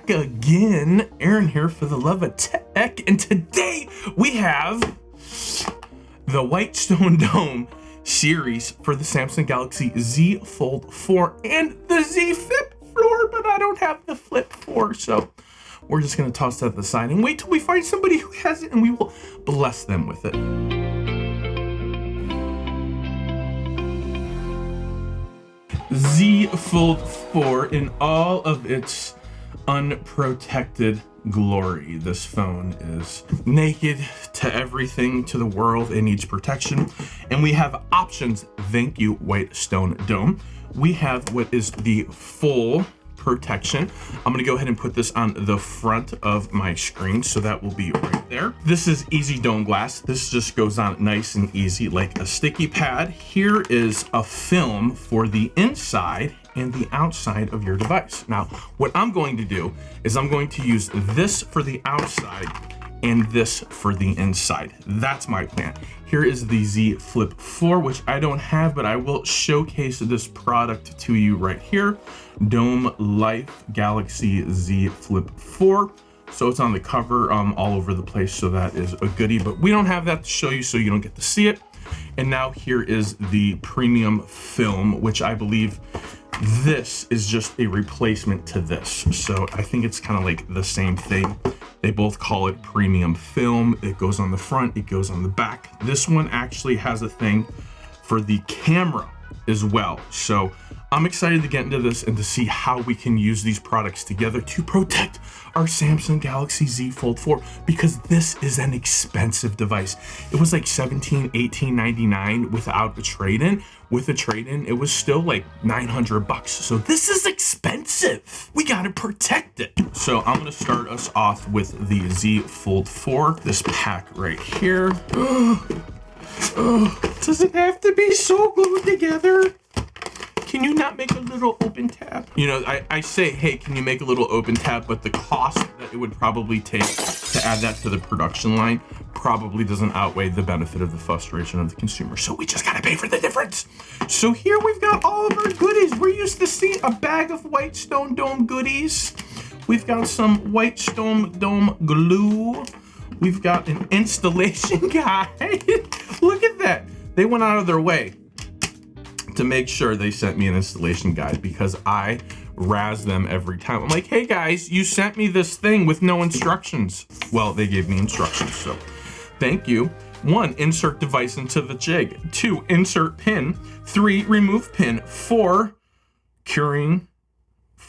back again. Aaron here for the love of tech, and today we have the WhiteStone Dome series for the Samsung Galaxy Z Fold 4 and the Z Flip 4, but I don't have the Flip 4, so we're just gonna toss that aside and wait till we find somebody who has it, and we will bless them with it. Z Fold 4 in all of its unprotected glory. This phone is naked to everything, to the world. It needs protection, and we have options. Thank you, WhiteStone Dome. We have what is the full protection. I'm gonna go ahead and put this on the front of my screen, so that will be right there. This is easy dome glass. This just goes on nice and easy like a sticky pad. Here is a film for the inside and the outside of your device. Now, what I'm going to do is I'm going to use this for the outside and this for the inside. That's my plan. Here is the Z Flip 4, which I don't have, but I will showcase this product to you right here. Dome Life Galaxy Z Flip 4. So it's on the cover all over the place, so that is a goodie, but we don't have that to show you, so you don't get to see it. And now here is the premium film, which I believe this is just a replacement to this. So I think it's kind of like the same thing. They both call it premium film. It goes on the front, it goes on the back. This one actually has a thing for the camera as well. So I'm excited to get into this and to see how we can use these products together to protect our Samsung Galaxy Z Fold 4, because this is an expensive device. It was like $17, $18.99 without a trade-in. With a trade-in, it was still like $900. So this is expensive. We gotta protect it. So I'm gonna start us off with the Z Fold 4, this pack right here. Does it have to be so glued together? Can you not make a little open tab? You know, I say, hey, can you make a little open tab, but the cost that it would probably take to add that to the production line probably doesn't outweigh the benefit of the frustration of the consumer. So we just gotta pay for the difference. So here we've got all of our goodies. We're used to see a bag of WhiteStone Dome goodies. We've got some WhiteStone Dome glue. We've got an installation guide. Look at that. They went out of their way to make sure they sent me an installation guide, because I razz them every time. I'm like, hey guys, you sent me this thing with no instructions. Well, they gave me instructions, so thank you. 1, insert device into the jig. 2, insert pin. 3, remove pin. 4, curing.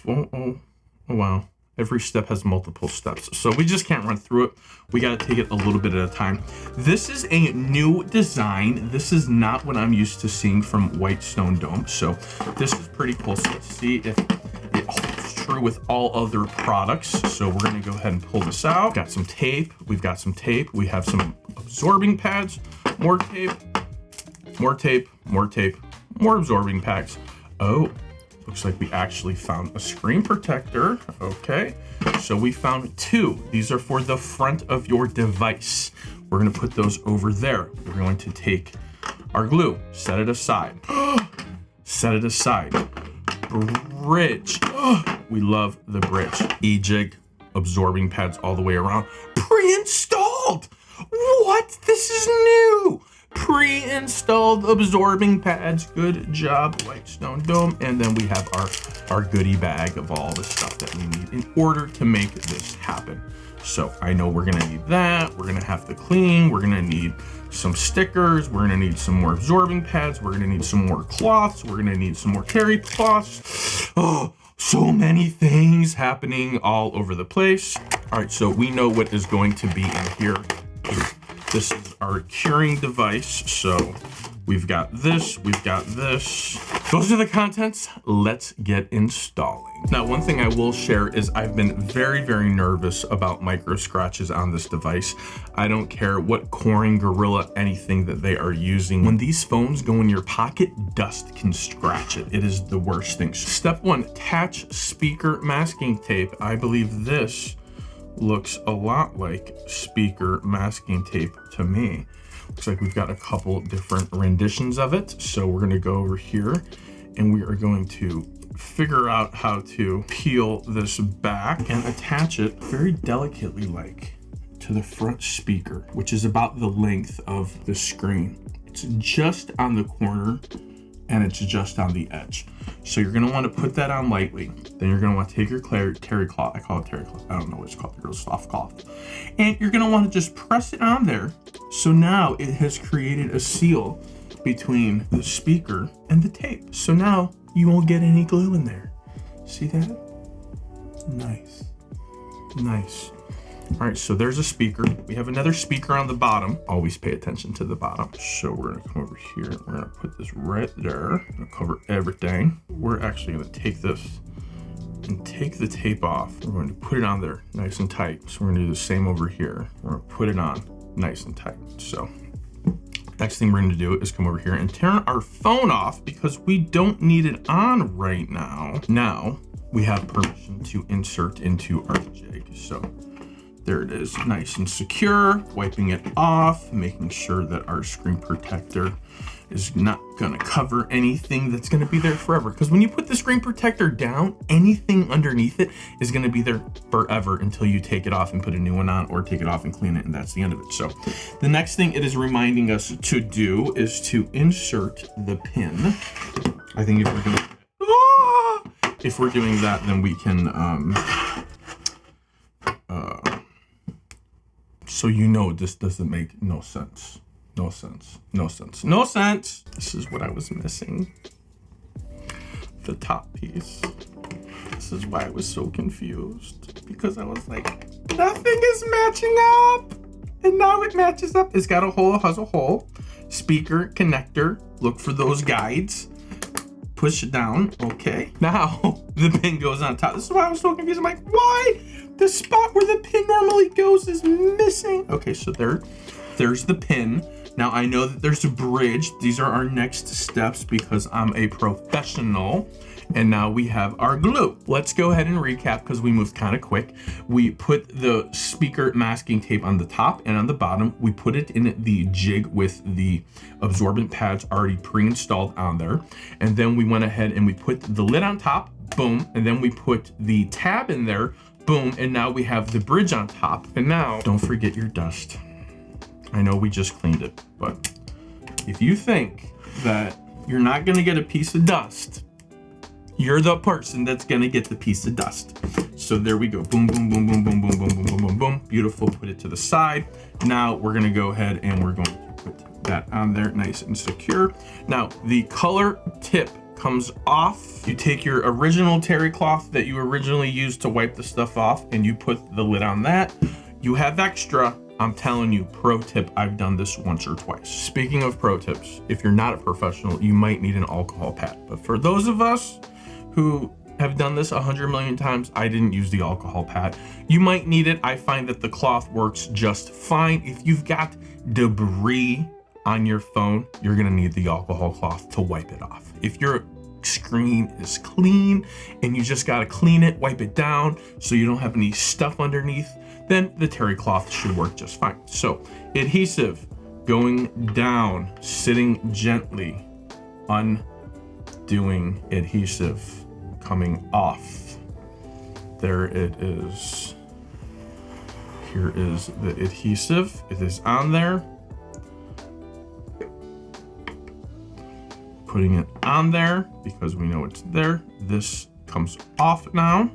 Oh wow. Every step has multiple steps, so we just can't run through it. We gotta take it a little bit at a time. This is a new design. This is not what I'm used to seeing from WhiteStone Dome, so this is pretty cool. So let's see if it holds true with all other products. So we're gonna go ahead and pull this out. Got some tape. We've got some tape. We have some absorbing pads, more tape, more tape, more tape, more absorbing pads. Oh. Looks like we actually found a screen protector. Okay, so we found 2. These are for the front of your device. We're gonna put those over there. We're going to take our glue, set it aside. Set it aside. Bridge. We love the bridge. E-jig, absorbing pads all the way around. Pre-installed. What? This is new. Pre-installed absorbing pads. Good job, WhiteStone Dome. And then we have our goodie bag of all the stuff that we need in order to make this happen. So I know we're gonna need that. We're gonna have to clean. We're gonna need some stickers. We're gonna need some more absorbing pads. We're gonna need some more cloths. We're gonna need some more terry cloths. Oh, so many things happening all over the place. All right, so we know what is going to be in here. This is our curing device. So we've got this, we've got this. Those are the contents. Let's get installing. Now, one thing I will share is I've been very, very nervous about micro scratches on this device. I don't care what Corning, Gorilla, anything that they are using. When these phones go in your pocket, dust can scratch it. It is the worst thing. Step 1, attach speaker masking tape. I believe this looks a lot like speaker masking tape to me. Looks like we've got a couple different renditions of it. So we're gonna go over here and we are going to figure out how to peel this back and attach it very delicately like to the front speaker, which is about the length of the screen. It's just on the corner and it's just on the edge. So you're gonna wanna put that on lightly. Then you're gonna wanna take your terry cloth, I call it terry cloth, I don't know what it's called, real soft cloth. And you're gonna wanna just press it on there. So now it has created a seal between the speaker and the tape. So now you won't get any glue in there. See that? Nice, nice. All right, so there's a speaker. We have another speaker on the bottom. Always pay attention to the bottom. So we're gonna come over here. We're gonna put this right there. Gonna cover everything. We're actually gonna take this and take the tape off. We're going to put it on there nice and tight. So we're gonna do the same over here. We're gonna put it on nice and tight. So next thing we're gonna do is come over here and turn our phone off because we don't need it on right now. Now we have permission to insert into our jig. So there it is, nice and secure, wiping it off, making sure that our screen protector is not gonna cover anything that's gonna be there forever. Because when you put the screen protector down, anything underneath it is gonna be there forever until you take it off and put a new one on, or take it off and clean it, and that's the end of it. So the next thing it is reminding us to do is to insert the pin. I think if we're doing that, then we can, so you know this doesn't make no sense. No sense, no sense, no sense. This is what I was missing. The top piece. This is why I was so confused. Because I was like, nothing is matching up. And now it matches up. It's got a hole, has a hole. Speaker, connector. Look for those guides. Push it down, okay. Now the pin goes on top. This is why I was so confused. I'm like, why? The spot where the pin normally goes is missing. Okay, so there's the pin. Now I know that there's a bridge. These are our next steps because I'm a professional. And now we have our glue. Let's go ahead and recap because we moved kind of quick. We put the speaker masking tape on the top and on the bottom. We put it in the jig with the absorbent pads already pre-installed on there. And then we went ahead and we put the lid on top, boom. And then we put the tab in there, boom. And now we have the bridge on top. And now don't forget your dust. I know we just cleaned it, but if you think that you're not gonna get a piece of dust, you're the person that's gonna get the piece of dust. So there we go. Boom, boom, boom, boom, boom, boom, boom, boom, boom, boom, boom. Beautiful. Put it to the side. Now we're gonna go ahead and we're going to put that on there nice and secure. Now the color tip comes off. You take your original terry cloth that you originally used to wipe the stuff off and you put the lid on that. You have extra. I'm telling you, pro tip, I've done this once or twice. Speaking of pro tips, if you're not a professional, you might need an alcohol pad. But for those of us who have done this 100 million times, I didn't use the alcohol pad. You might need it. I find that the cloth works just fine. If you've got debris on your phone, you're gonna need the alcohol cloth to wipe it off. If your screen is clean and you just gotta clean it, wipe it down so you don't have any stuff underneath, then the terry cloth should work just fine. So adhesive going down, sitting gently, undoing adhesive, coming off. There it is. Here is the adhesive. It is on there. Putting it on there because we know it's there. This comes off now.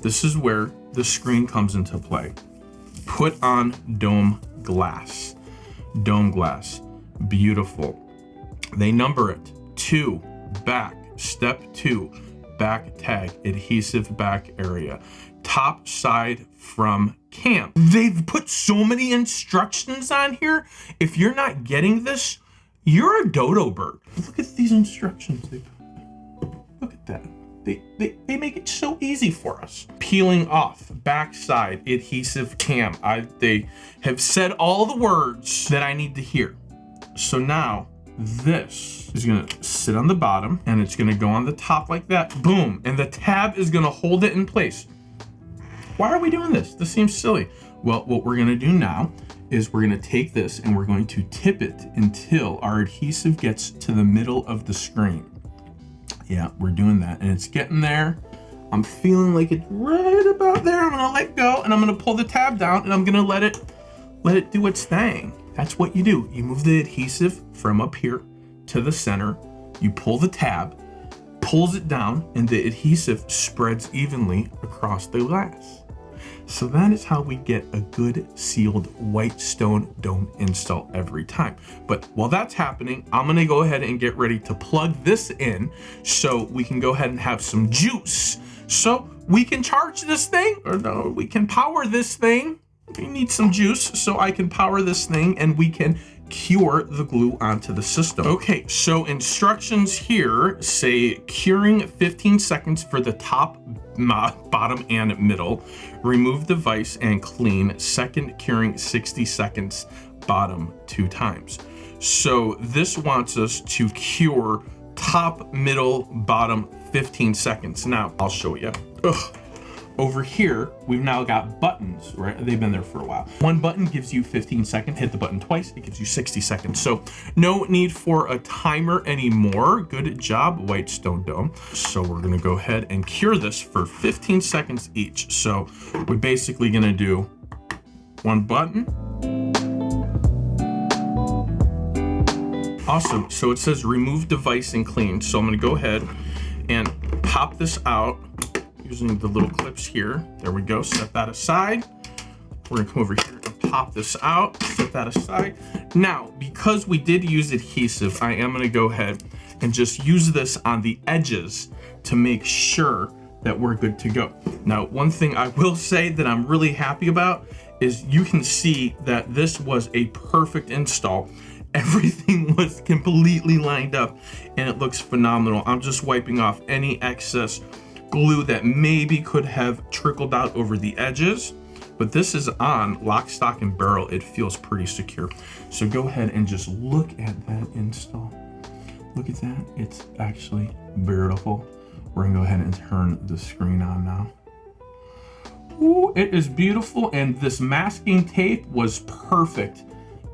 This is where the screen comes into play. Put on dome glass. Dome glass, beautiful. They number it 2, back, step 2, back tag, adhesive back area, top side from cam. They've put so many instructions on here. If you're not getting this, you're a dodo bird. Look at these instructions. Look at that. They make it so easy for us. Peeling off, backside, adhesive cam. They have said all the words that I need to hear. So now this is gonna sit on the bottom and it's gonna go on the top like that, boom. And the tab is gonna hold it in place. Why are we doing this? This seems silly. Well, what we're gonna do now is we're gonna take this and we're going to tip it until our adhesive gets to the middle of the screen. Yeah, we're doing that, and it's getting there. I'm feeling like it's right about there. I'm gonna let go, and I'm gonna pull the tab down, and I'm gonna let it do its thing. That's what you do. You move the adhesive from up here to the center. You pull the tab, pulls it down, and the adhesive spreads evenly across the glass. So that is how we get a good sealed WhiteStone Dome install every time. But while that's happening, I'm gonna go ahead and get ready to plug this in so we can go ahead and have some juice. So we can charge this thing, or no, we can power this thing. We need some juice so I can power this thing and we can cure the glue onto the system. Okay, so instructions here say curing 15 seconds for the top, bottom, and middle. Remove device and clean. Second curing 60 seconds, bottom 2 times. So this wants us to cure top, middle, bottom 15 seconds. Now I'll show you. Over here, we've now got buttons, right? They've been there for a while. One button gives you 15 seconds, hit the button twice, it gives you 60 seconds. So no need for a timer anymore. Good job, WhiteStone Dome. So we're gonna go ahead and cure this for 15 seconds each. So we're basically gonna do one button. Awesome, so it says remove device and clean. So I'm gonna go ahead and pop this out using the little clips here. There we go, set that aside. We're gonna come over here and pop this out, set that aside. Now, because we did use adhesive, I am gonna go ahead and just use this on the edges to make sure that we're good to go. Now, one thing I will say that I'm really happy about is you can see that this was a perfect install. Everything was completely lined up and it looks phenomenal. I'm just wiping off any excess glue that maybe could have trickled out over the edges, but this is on lock, stock, and barrel. It feels pretty secure. So go ahead and just look at that install. Look at that, it's actually beautiful. We're gonna go ahead and turn the screen on now. Ooh, it is beautiful, and this masking tape was perfect.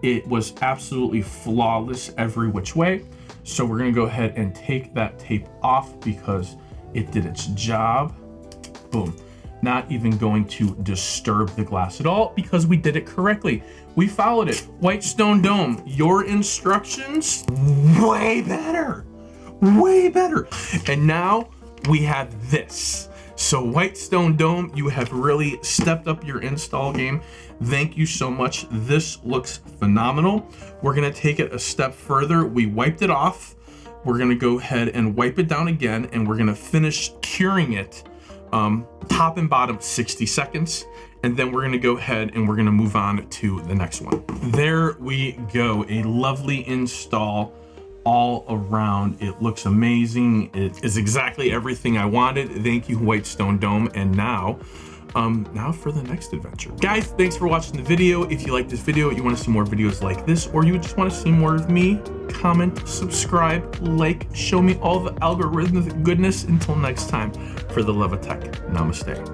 It was absolutely flawless every which way. So we're gonna go ahead and take that tape off because it did its job. Boom. Not even going to disturb the glass at all because we did it correctly. We followed it. WhiteStone Dome, your instructions, way better, way better. And now we have this. So WhiteStone Dome, you have really stepped up your install game. Thank you so much. This looks phenomenal. We're gonna take it a step further. We wiped it off. We're gonna go ahead and wipe it down again, and we're gonna finish curing it top and bottom 60 seconds. And then we're gonna go ahead and we're gonna move on to the next one. There we go, a lovely install all around. It looks amazing. It is exactly everything I wanted. Thank you, WhiteStone Dome. And now for the next adventure. Guys, thanks for watching the video. If you like this video, you want to see more videos like this, or you just want to see more of me, comment, subscribe, like, show me all the algorithmic goodness. Until next time, for the love of tech, namaste.